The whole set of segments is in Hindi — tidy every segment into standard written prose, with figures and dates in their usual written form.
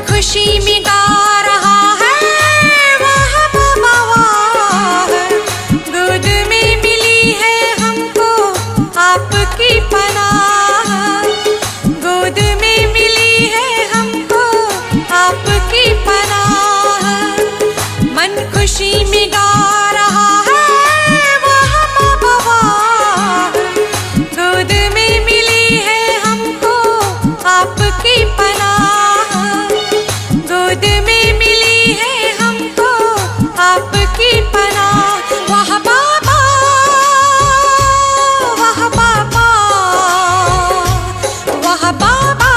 खुशी में गा रहा है वाह बाबा वाह, गोद में मिली है हमको आपकी पनाह, गोद में मिली है हमको आपकी पनाह। मन खुशी में गा रहा है वाह बाबा वाह, गोद में मिली है हमको आपकी पनाह, गोद में मिली है हमको आपकी पनाह। वाह बाबा वाह बाबा वाह बाबा।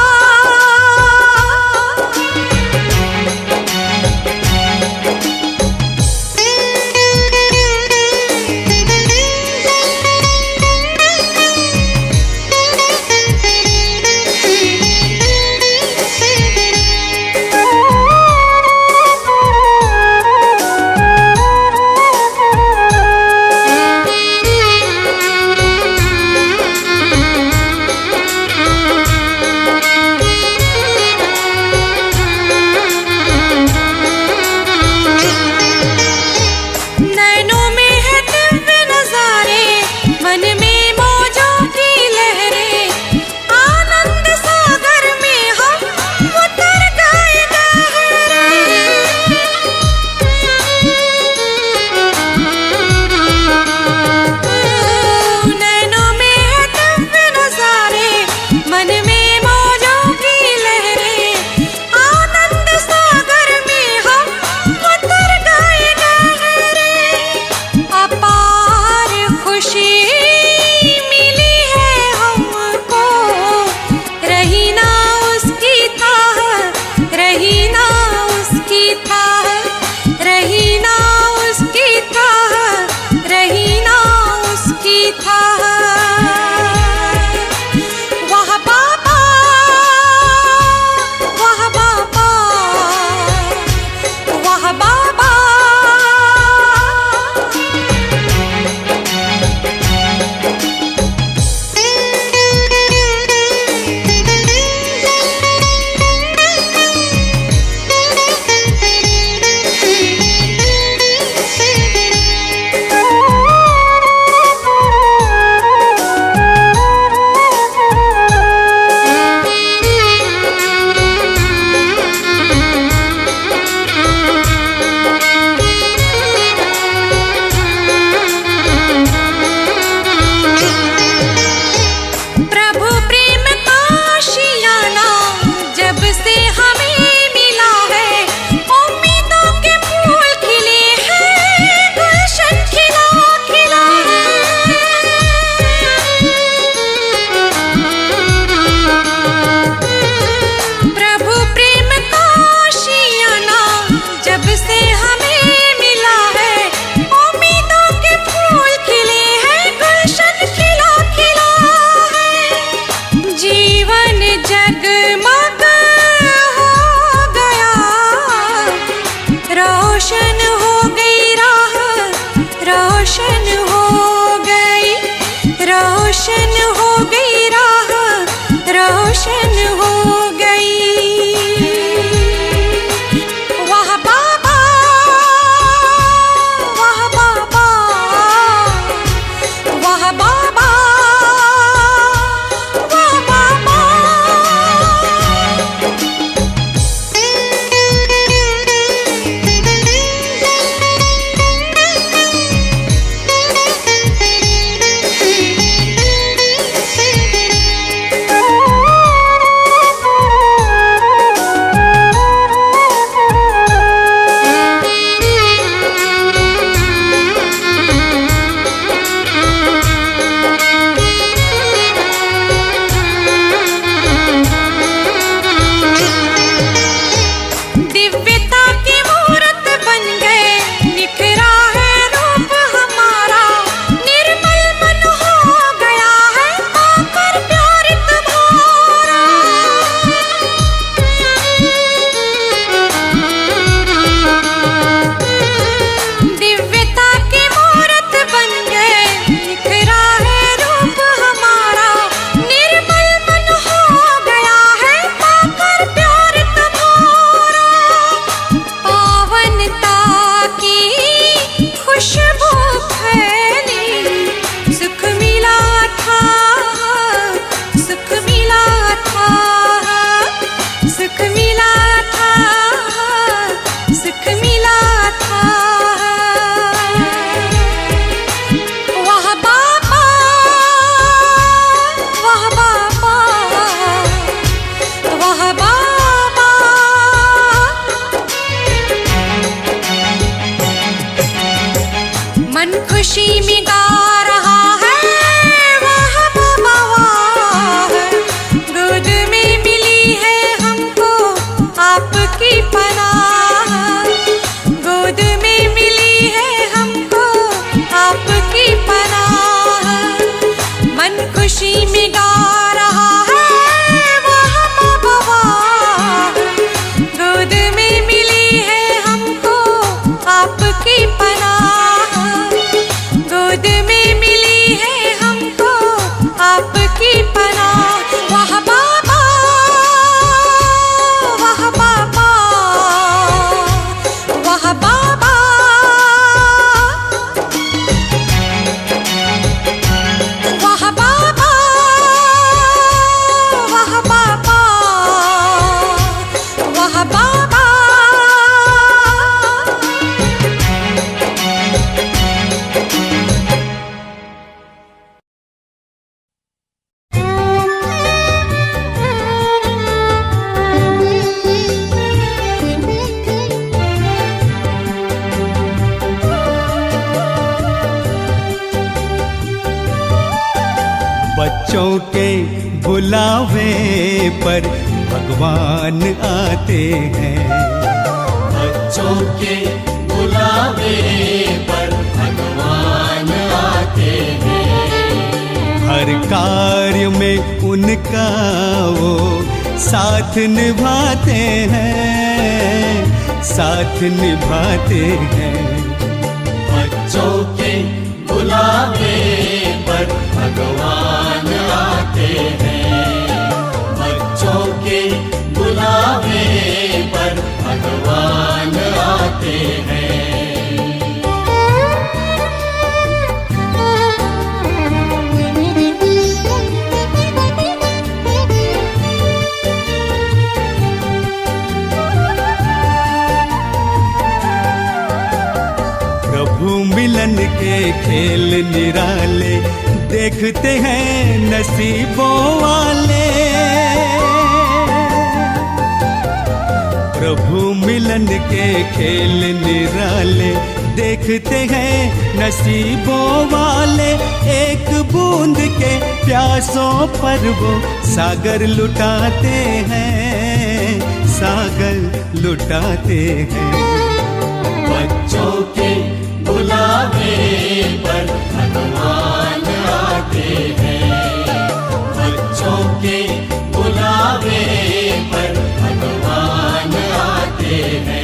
बच्चों के बुलावे पर भगवान आते हैं। बच्चों के बुलावे पर भगवान आते हैं। हर कार्य में उनका वो साथ निभाते हैं, साथ निभाते हैं। बच्चों के बुलावे पर भगवान आते हैं। बच्चों के बुलावे पर भगवान आते हैं। प्रभु मिलन के खेल निराले देखते हैं नसीबों वाले। प्रभु मिलन के खेल निराले देखते हैं नसीबों वाले। एक बूंद के प्यासों पर वो सागर लुटाते हैं, सागर लुटाते हैं। बच्चों के बुलावे पर भगवान आते हैं। बच्चों के बुलावे पर भगवान आते हैं।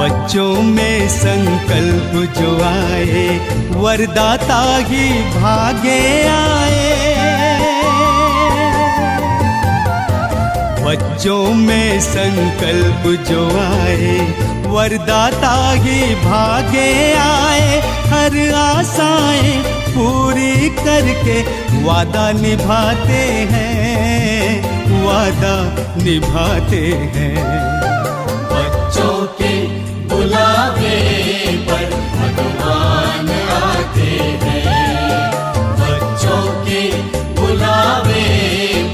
बच्चों में संकल्प जो आए वरदाता ही भागे आए। बच्चों में संकल्प जो आए वरदाता ही भागे आए। हर आशाएं पूरी करके वादा निभाते हैं, वादा निभाते हैं। बच्चों के बुलावे पर भगवान आते हैं। बच्चों के बुलावे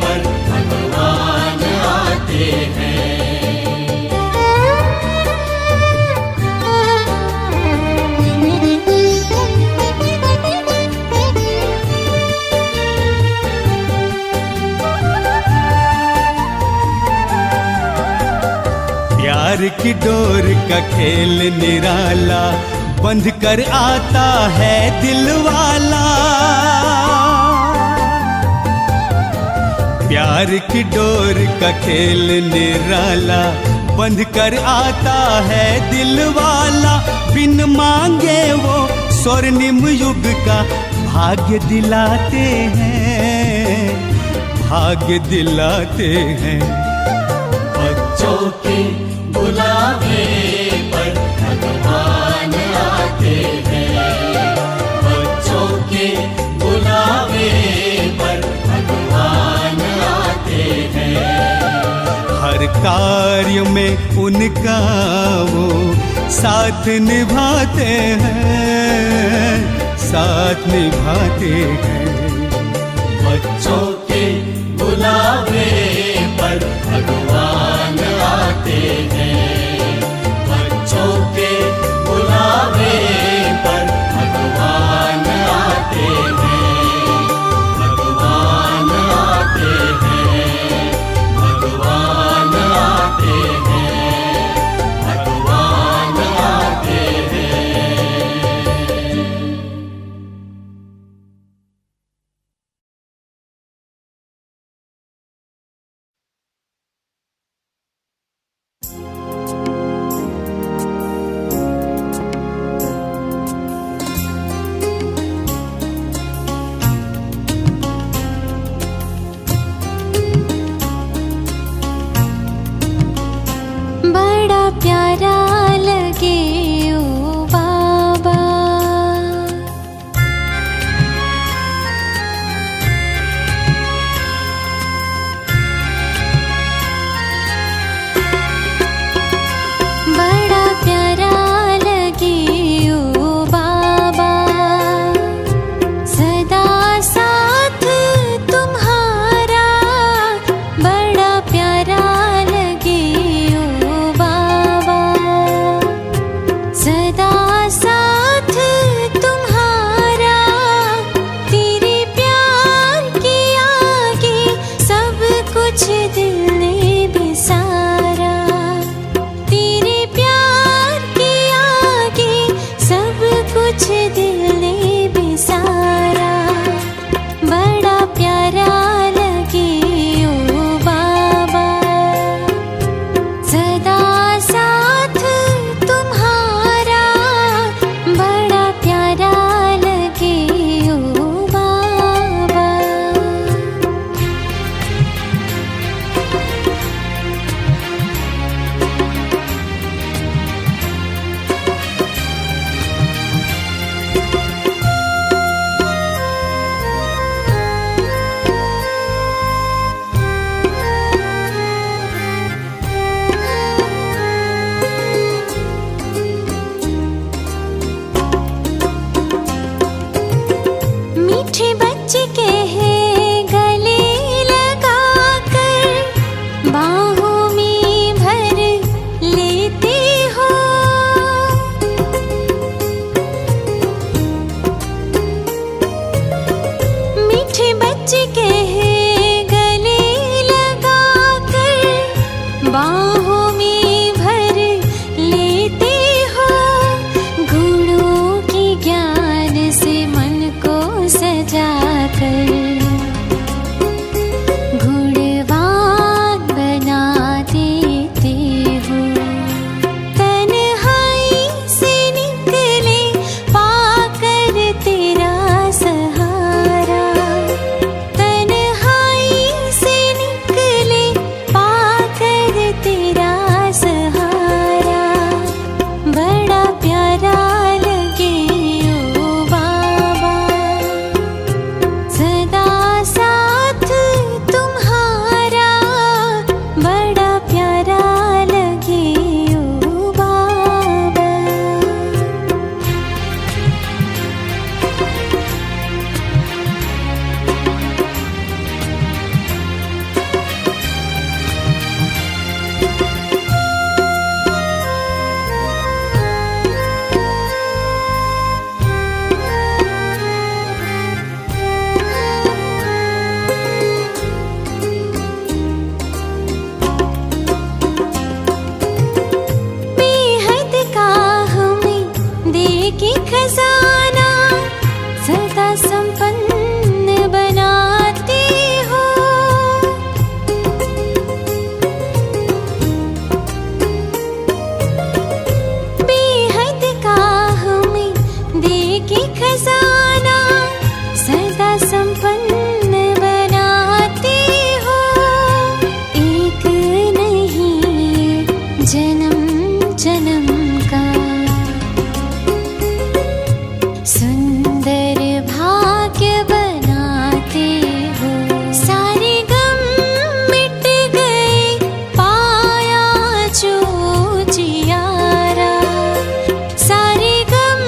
पर भगवान आते हैं। प्यार की डोर का खेल निराला बंध कर आता है दिल वाला। प्यार की डोर का खेल निराला बंध कर आता है दिल वाला। बिन मांगे वो स्वर्णिम युग का भाग्य दिलाते हैं, भाग्य दिलाते हैं। बच्चों के बुलावे पर भगवान आते हैं। बच्चों के बुलावे पर भगवान आते हैं। हर कार्य में उनका वो साथ निभाते हैं, साथ निभाते हैं। बच्चों के बुलावे पर भगवान आते हैं। बच्चों के बुलावे पर भगवान आते हैं। भगवान आते हैं। भगवान आते हैं। भगवान आते हैं। बड़ा प्यारा लगे ओ बाबा। बड़ा प्यारा लगे ओ बाबा, सदा साथ संपन्न बनाते हो। बेहद का हमें दे के खजाना सदा संपन्न बनाते हो। एक नहीं जन्म जन्म का सुंदर भाग्य बनाते हो। सारे गम मिट गए पाया जो जियारा। सारे गम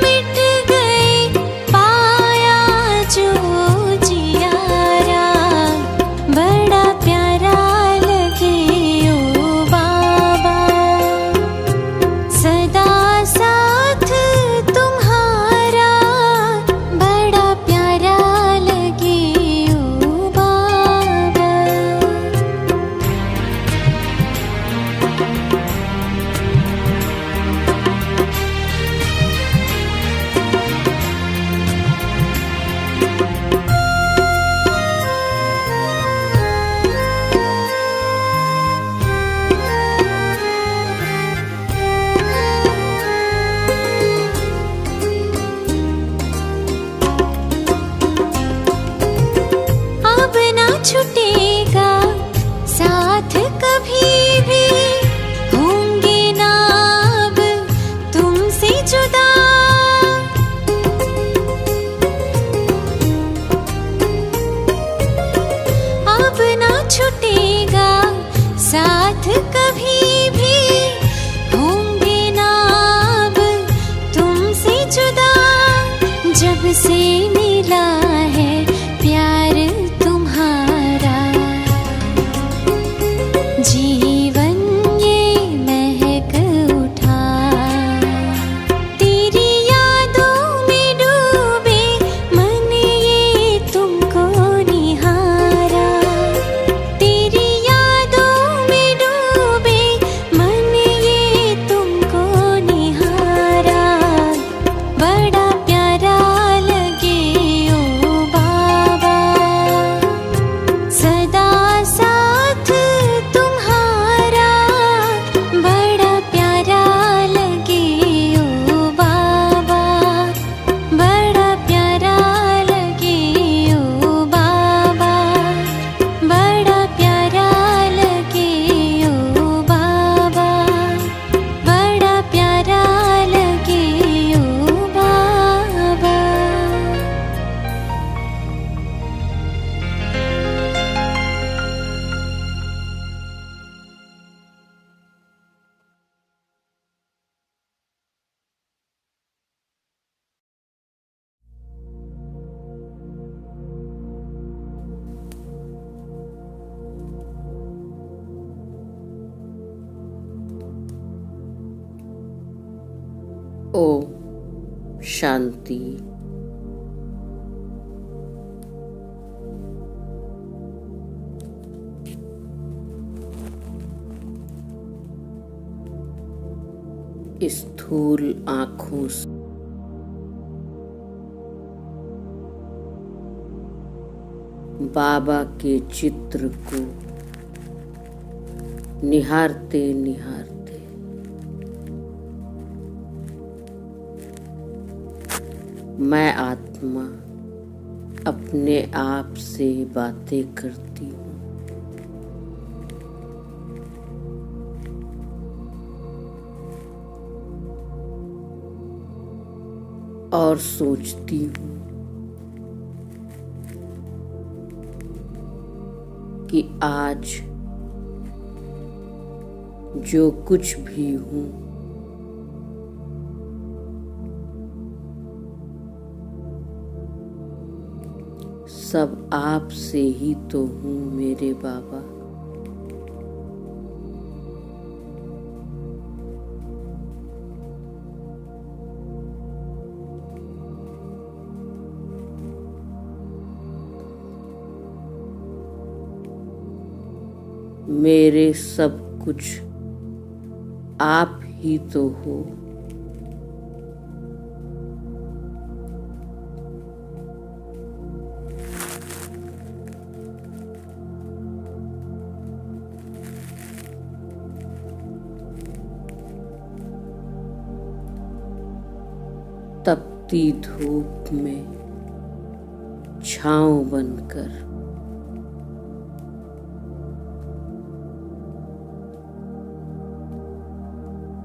मिट गए पाया जो जियारा। बड़ा प्यारा लगे ओ बाबा सदा साथ तुम्हारा। बड़ा प्यारा लगे ओ बाबा। अब ना छूटेगा साथ कभी भी। होंगे ना अब तुमसे जुदा। अब ना छूटेगा साथ कभी भी। होंगे ना अब तुमसे जुदा। जब से मिला है प्यार तुम्हारा जीवन ये महक उठा। तेरी यादों में डूबे मन ये तुमको निहारा। तेरी यादों में डूबे मन ये तुमको निहारा। बड़ा प्यारा लगे ओ बाबा सदा साथ तुम्हारा। बड़ा प्यारा लगे ओ बाबा। बड़ा प्यारा लगे ओ बाबा। बड़ा प्यारा लगे ओ बाबा। बड़ा प्यारा लगे ओ बाबा। ओम शांति। स्थूल आँखों से बाबा के चित्र को निहारते निहारते मैं आत्मा अपने आप से बातें करती हूँ। और सोचती हूँ कि आज जो कुछ भी हूँ सब आप से ही तो हूँ मेरे बाबा। मेरे सब कुछ आप ही तो हो। उगती धूप में छांव बनकर,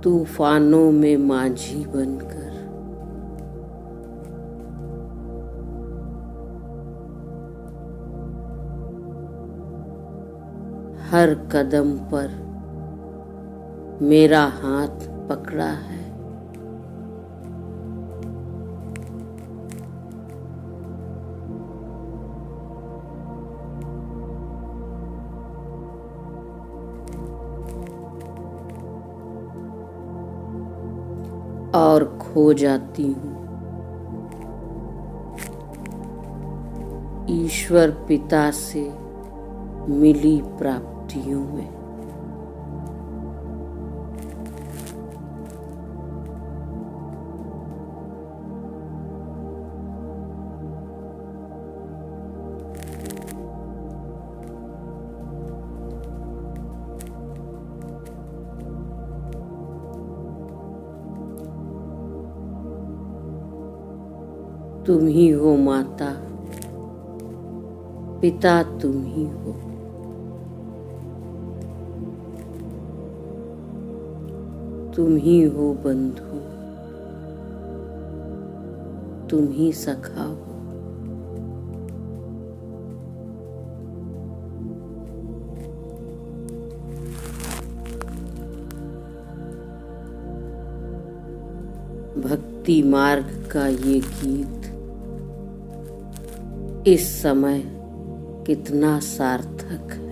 तूफानों में माझी बनकर, हर कदम पर मेरा हाथ पकड़ा है। और खो जाती हूँ ईश्वर पिता से मिली प्राप्तियों में। तुम ही हो माता, पिता तुम ही हो। तुम ही हो बंधु, तुम ही सखा हो। भक्ति मार्ग का ये गीत इस समय कितना सार्थक है।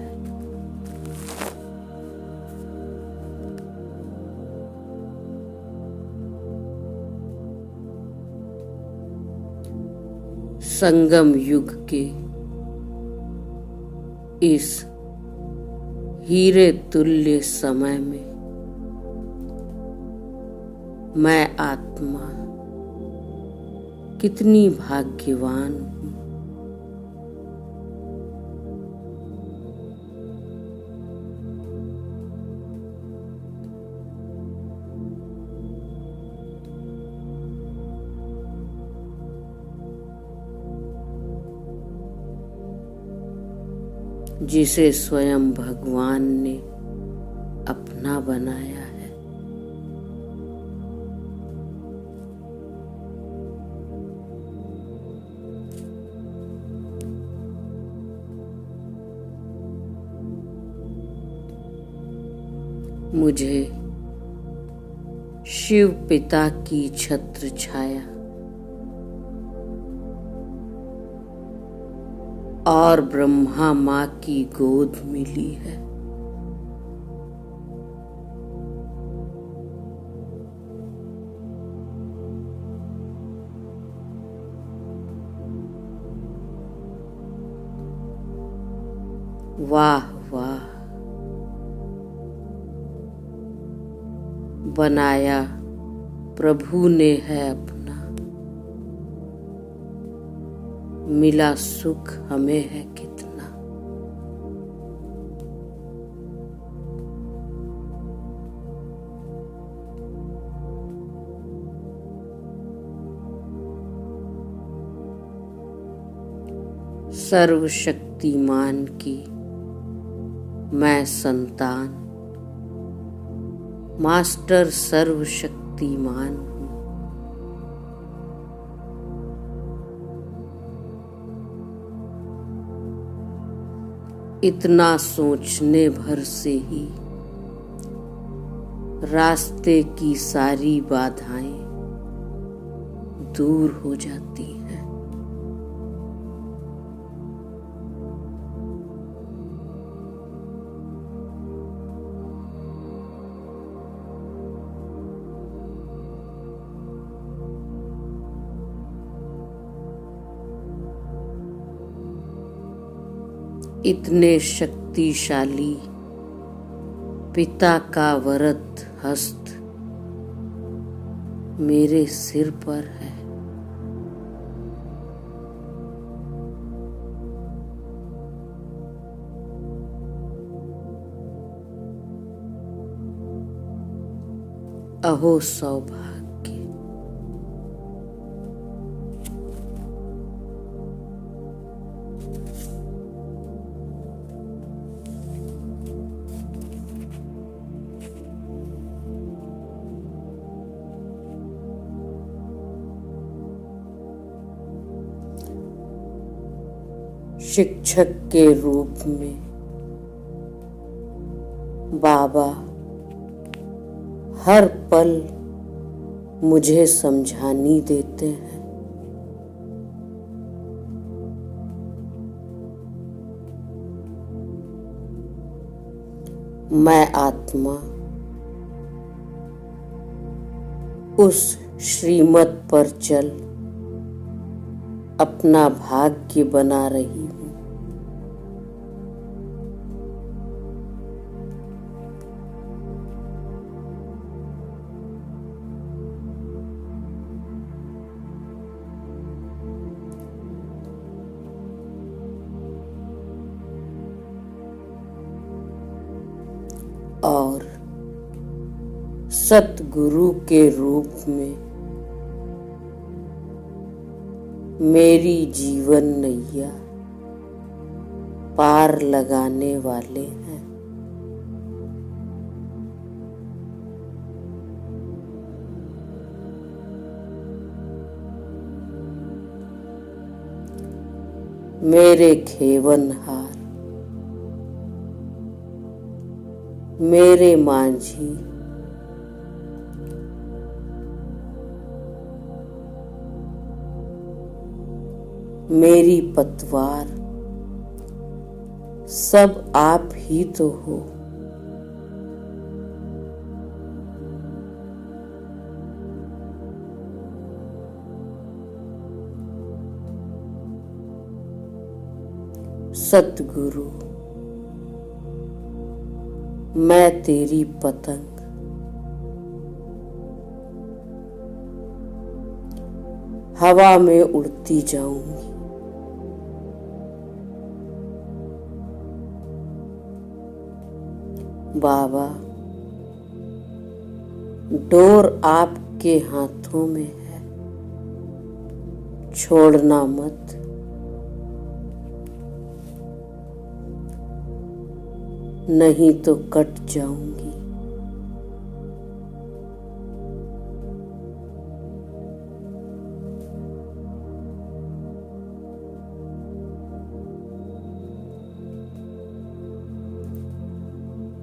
संगम युग के इस हीरे तुल्य समय में मैं आत्मा कितनी भाग्यवान हूँ। जिसे स्वयं भगवान ने अपना बनाया है। मुझे शिव पिता की छत्र छाया और ब्रह्मा माँ की गोद मिली है। वाह वाह, बनाया प्रभु ने है अपना, मिला सुख हमें है कितना। सर्वशक्तिमान की मैं संतान, मास्टर सर्वशक्तिमान हूँ। इतना सोचने भर से ही रास्ते की सारी बाधाएं दूर हो जाती हैं। इतने शक्तिशाली पिता का वरद हस्त मेरे सिर पर है। अहो सौभाग्य, शिक्षक के रूप में बाबा हर पल मुझे समझानी देते हैं। मैं आत्मा उस श्रीमत पर चल अपना भाग्य बना रही हूँ। और सतगुरु के रूप में मेरी जीवन नैया पार लगाने वाले हैं। मेरे खेवनहार, मेरे मांझी, मेरी पतवार, सब आप ही तो हो। सतगुरु, मैं तेरी पतंग, हवा में उड़ती जाऊंगी। बाबा, डोर आपके हाथों में है, छोड़ना मत। नहीं तो कट जाऊंगी।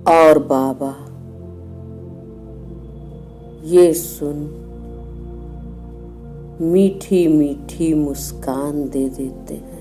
और बाबा, ये सुन मीठी मीठी मुस्कान दे देते हैं।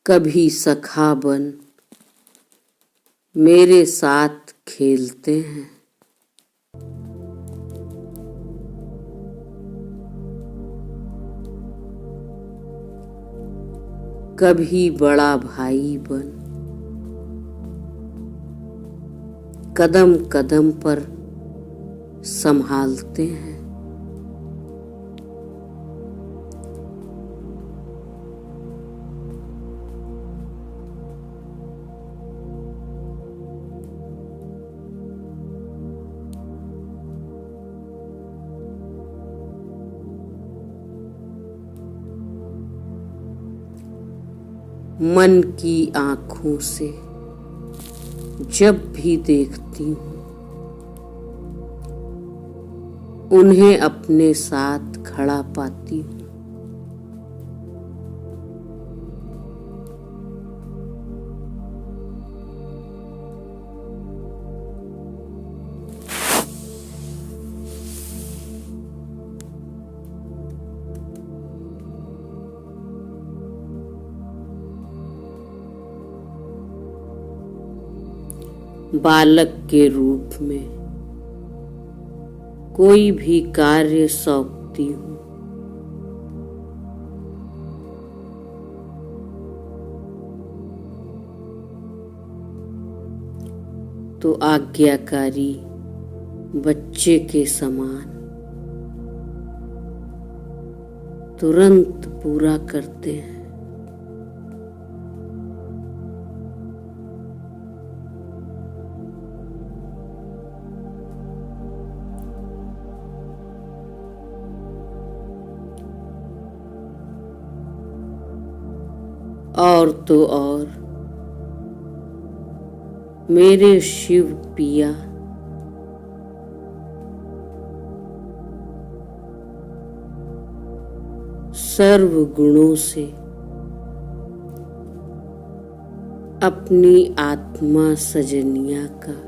कभी सखा बन मेरे साथ खेलते हैं, कभी बड़ा भाई बन कदम कदम पर संभालते हैं। मन की आँखों से जब भी देखती हूँ उन्हें अपने साथ खड़ा पाती हूँ। बालक के रूप में कोई भी कार्य सौंपती हूँ, तो आज्ञाकारी बच्चे के समान तुरंत पूरा करते हैं। और तो और मेरे शिव पिया सर्व गुणों से अपनी आत्मा सजनिया का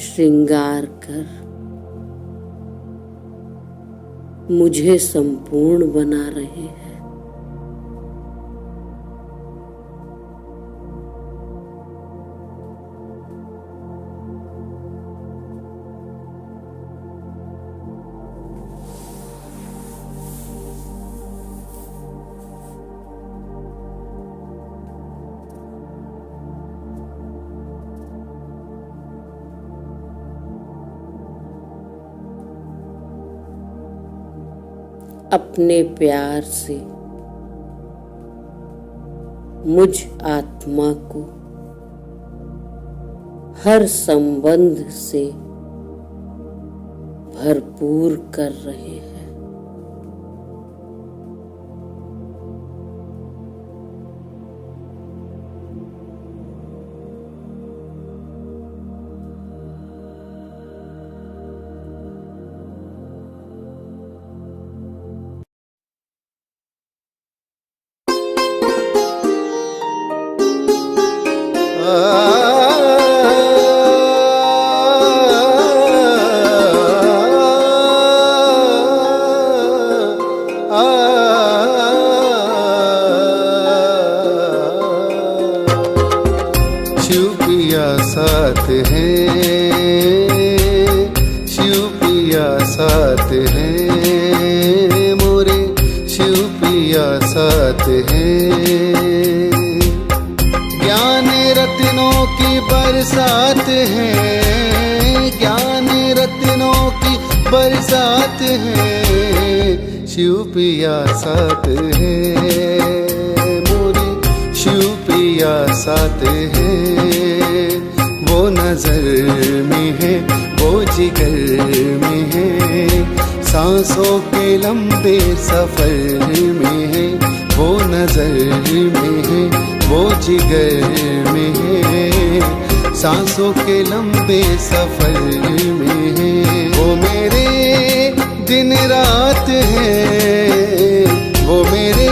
श्रृंगार कर मुझे संपूर्ण बना रहे हैं। अपने प्यार से मुझ आत्मा को हर संबंध से भरपूर कर रहे हैं। शिव पिया साथ है, शिव पिया साथ है, मोरे शिव पिया साथ है। ज्ञान रत्नों की बरसात है, ज्ञान रत्नों की बरसात है, शिव पिया साथ है, मोरे शिव पिया साथ है। वो नजर में है, वो जिगर में है, सांसों के लंबे सफर में है। वो नजर में है, वो जिगर में है, सांसों के लंबे सफर में है। वो मेरे दिन रात है, वो मेरे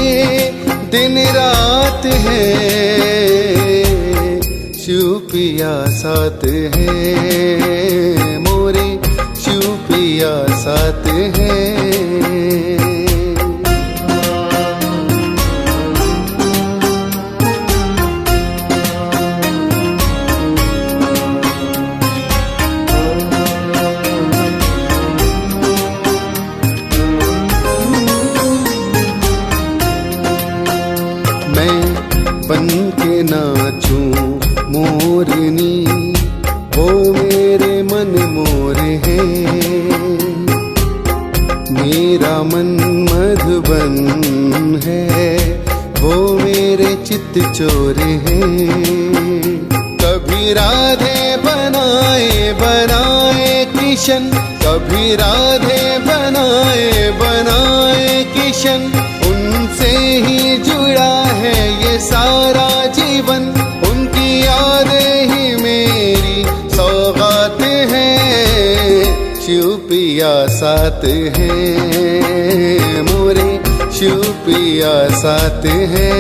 दिन रात है, शिव पिया साथ है, मोरे शिव पिया साथ है। मन मधुबन है, वो मेरे चित्त चोर हैं। कभी राधे बनाए बनाए किशन, कभी राधे बनाए बनाए किशन, उनसे ही जुड़ा है ये सारा जीवन। उनकी यादें ही मेरी सौगात है, शिव पिया साथ है, मोरे शिव पिया साथ है।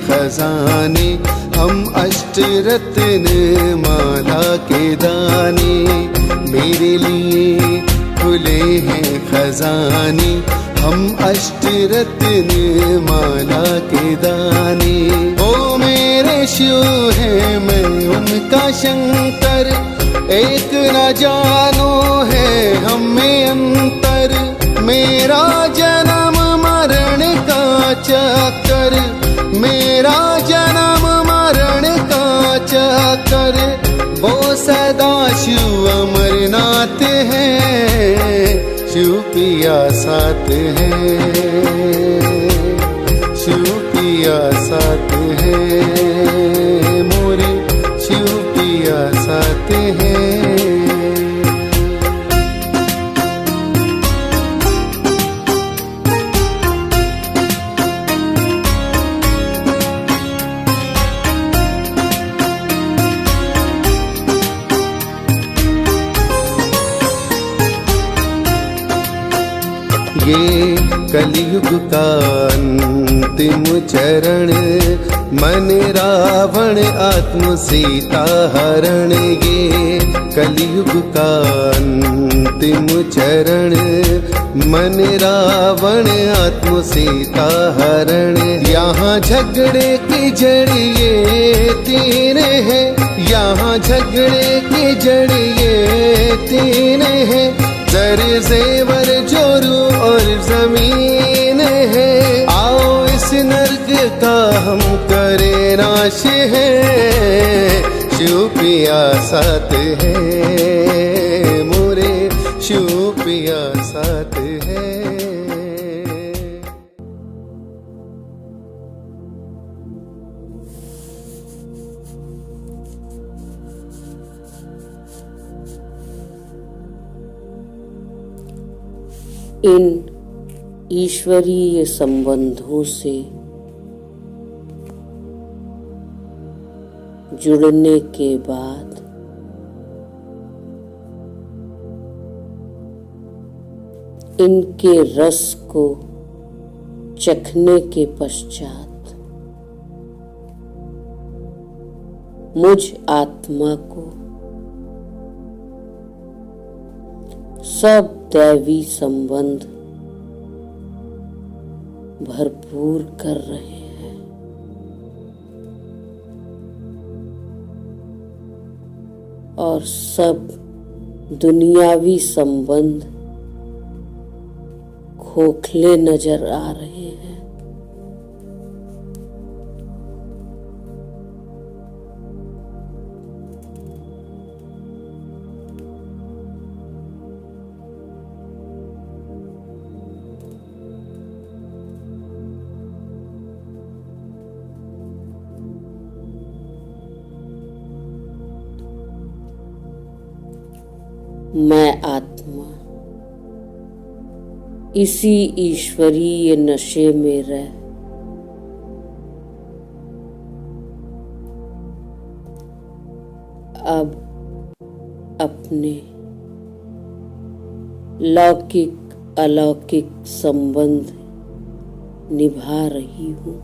खजाने हम अष्टरत्न माला के दाने, मेरे लिए खुले हैं खजाने हम अष्टरत्न माला के दाने। ओ मेरे शिव है मैं उनका शंकर, एक न जानो है हमें अंतर। मेरा जन्म मरण का चक्कर, मेरा जन्म मरण का चक्कर, वो सदा शिव अमरनाथ है, शिव पिया साथ है, शिव पिया साथ है, मोरे शिव पिया साथ है। ये कलयुग का अंतिम चरण, मन रावण आत्म सीता हरण। ये कलयुग का अंतिम चरण, मन रावण आत्म सीता हरण। यहाँ झगड़े की जड़ ये तीन है, यहाँ झगड़े की जड़ ये तीन है। जर जेवर जोरू और जमीन है, आओ इस नर्क का हम करे नाश है, शिव पिया साथ है, मोरे शिव पिया साथ है। इन ईश्वरीय संबंधों से जुड़ने के बाद इनके रस को चखने के पश्चात मुझ आत्मा को सब दैवी संबंध भरपूर कर रहे हैं। और सब दुनियावी संबंध खोखले नजर आ रहे हैं। मैं आत्मा इसी ईश्वरीय नशे में रह अब अपने लौकिक अलौकिक संबंध निभा रही हूँ।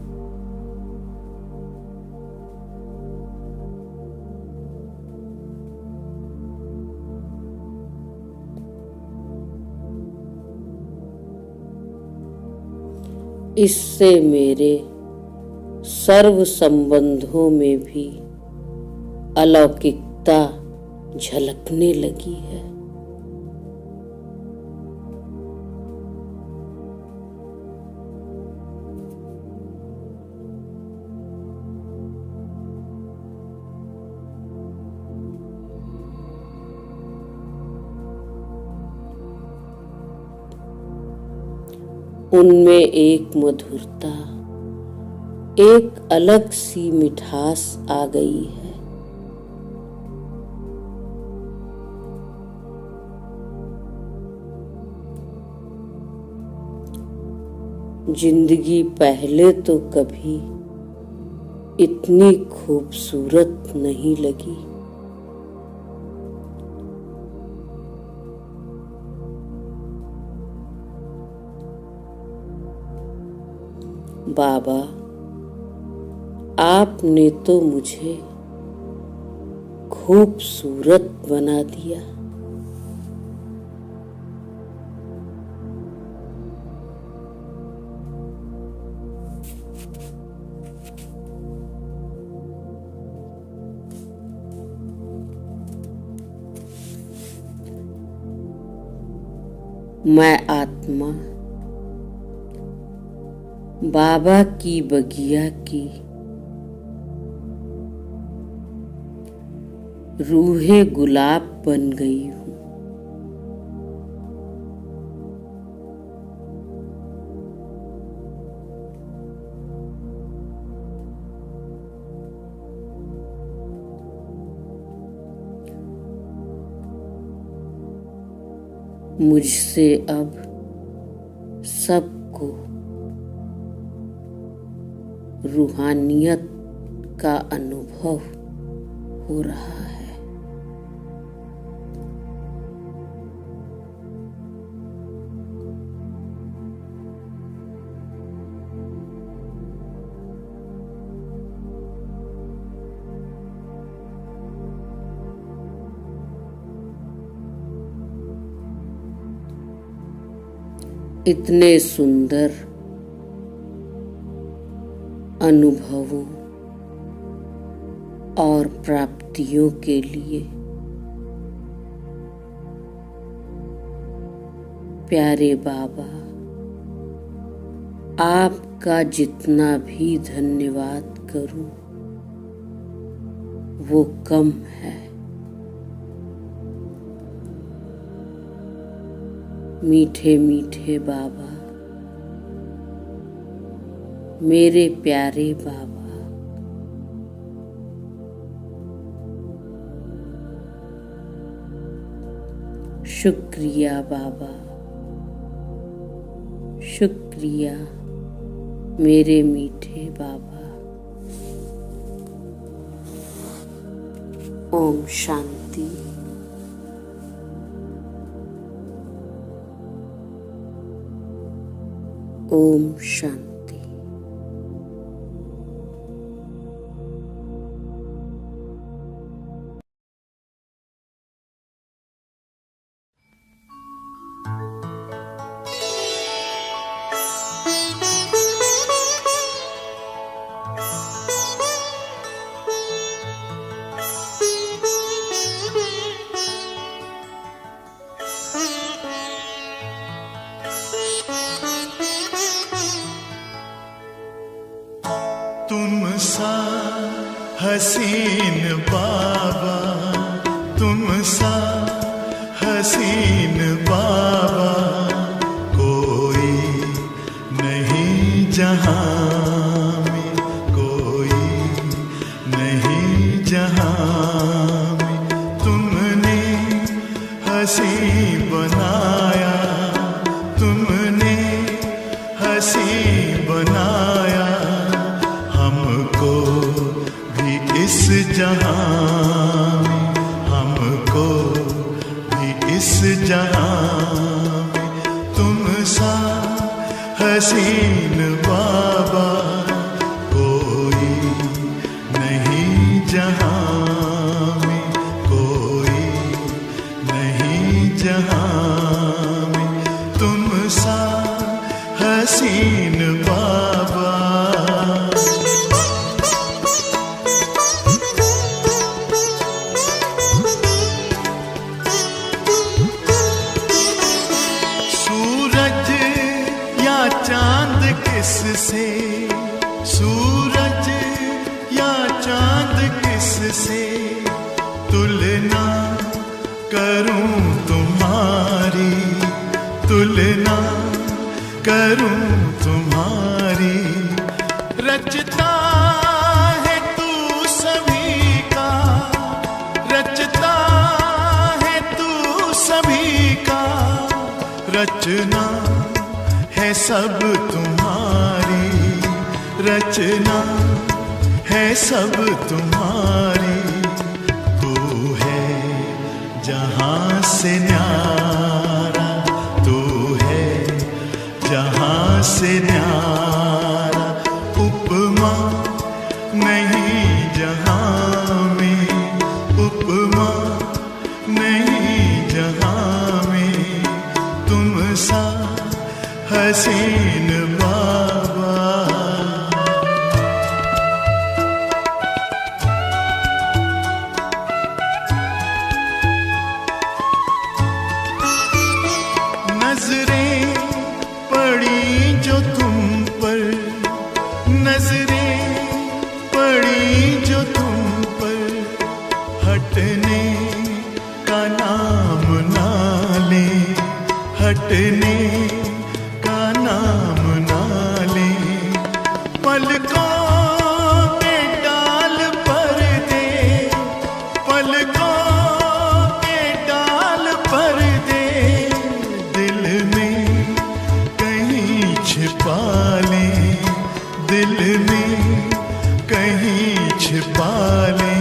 इससे मेरे सर्व संबंधों में भी अलौकिकता झलकने लगी है। उनमें एक मधुरता, एक अलग सी मिठास आ गई है। जिंदगी पहले तो कभी इतनी खूबसूरत नहीं लगी। बाबा, आपने तो मुझे खूबसूरत बना दिया। मैं आत्मा बाबा की बगिया की रूहे गुलाब बन गई हूँ। मुझसे अब सबको रूहानियत का अनुभव हो रहा है। इतने सुंदर अनुभवों और प्राप्तियों के लिए प्यारे बाबा, आपका जितना भी धन्यवाद करूं वो कम है। मीठे मीठे बाबा, मेरे प्यारे बाबा, शुक्रिया बाबा, शुक्रिया मेरे मीठे बाबा। ओम शांति। ओम शांति। तुम सा हसीन बाबा, तुम सा हसीन बाबा, कोई नहीं जहां में, कोई नहीं जहां में। तुमने हसी बनाया, तुमने हसी बनाया हमको भी इस जहां में, हमको भी इस जहां में। तुम सा हसीन बाबा, कोई नहीं जहां में, कोई नहीं जहां में। तुम सा हसीन बाबा। तुमसे तुलना करूं तुम्हारी, तुलना करूं तुम्हारी। रचता है तू सभी का, रचता है तू सभी का, रचना है सब तुम्हारी, रचना है सब तुम्हारी। तू है जहां से न्यारा, तू है जहां से न्यारा। उपमा नहीं जहां में, उपमा नहीं जहां में, तुम सा हसीन बाबा। नजरें पड़ी जो तुम पर, नजरें पड़ी जो तुम पर, हटने का नाम ना ले, हटने का नाम ना ले। पलकों के डाल पर दे, पलकों के डाल पर दे, दिल में कहीं छिपा ले, दिल में कहीं छिपा ले।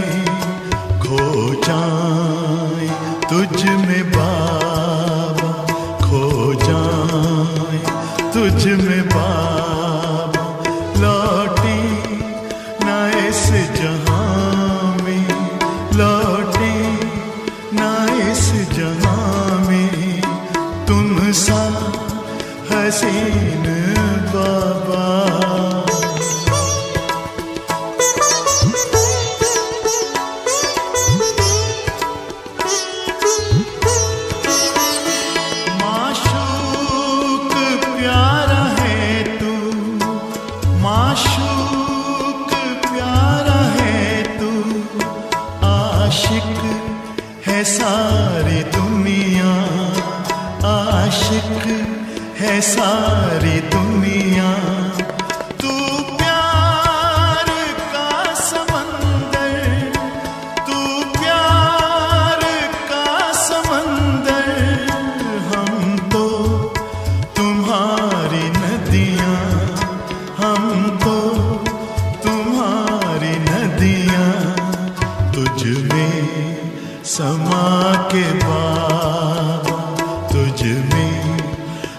खो जाए तुझ में बाबा, खो जाए तुझ में बाबा, लौटे ना इस जहां में, लौटे ना इस जहां में, तुम सा हसीन बाबा। माशूक प्यारा है तू, माशूक प्यारा है तू, आशिक है सारी दुनिया, आशिक है सारी दुनिया। तू प्यार का समंदर, तू प्यार का समंदर, हम तो तुम्हारी नदियाँ, हम तो तुम्हारी नदियाँ। तुझ में समा के बाबा, तुझ में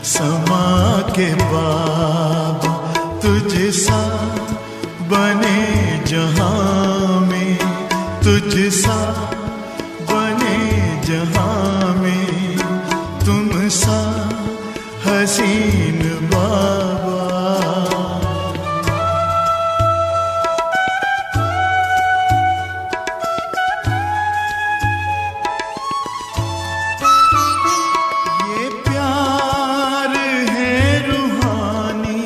समा के बाबा, तुझ सा बने जहां में, तुझ सा बने जहां में, तुम सा हसीन बाबा। ये प्यार है रूहानी,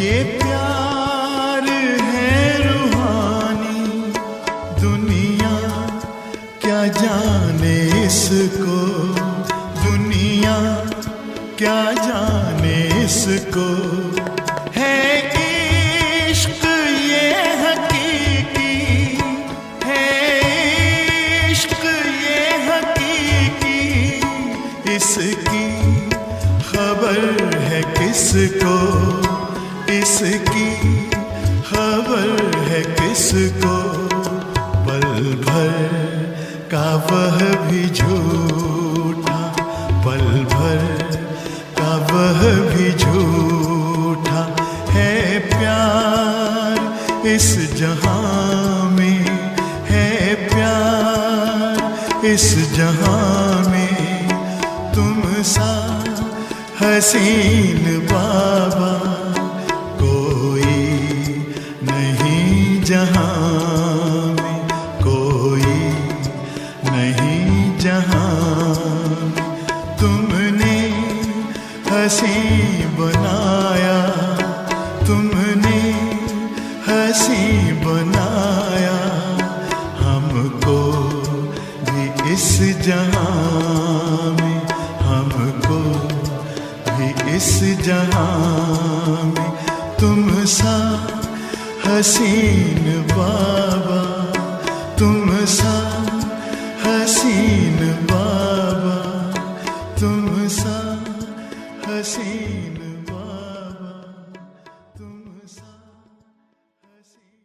ये प्यार है रूहानी, दुनिया क्या जाने इसको, दुनिया क्या जाने इसको। है इश्क ये हकीकी, है इश्क ये हकीकी, इसकी खबर है किसको, इसकी खबर है किसको। पल भर का वह भी झूठा, पल भर का वह भी झूठा, है प्यार इस जहां में, है प्यार इस जहां में, तुम सा हसीन बाबा कोई नहीं जहां में, कोई नहीं जहां में। तुमने हंसी बनाया, तुमने हंसी बनाया, इस जहां में, हमको भी इस जहां में तुम सा हसीन बाबा, तुम सा हसीन बाबा, तुम सा हसीन बाबा, तुम सा हसीन।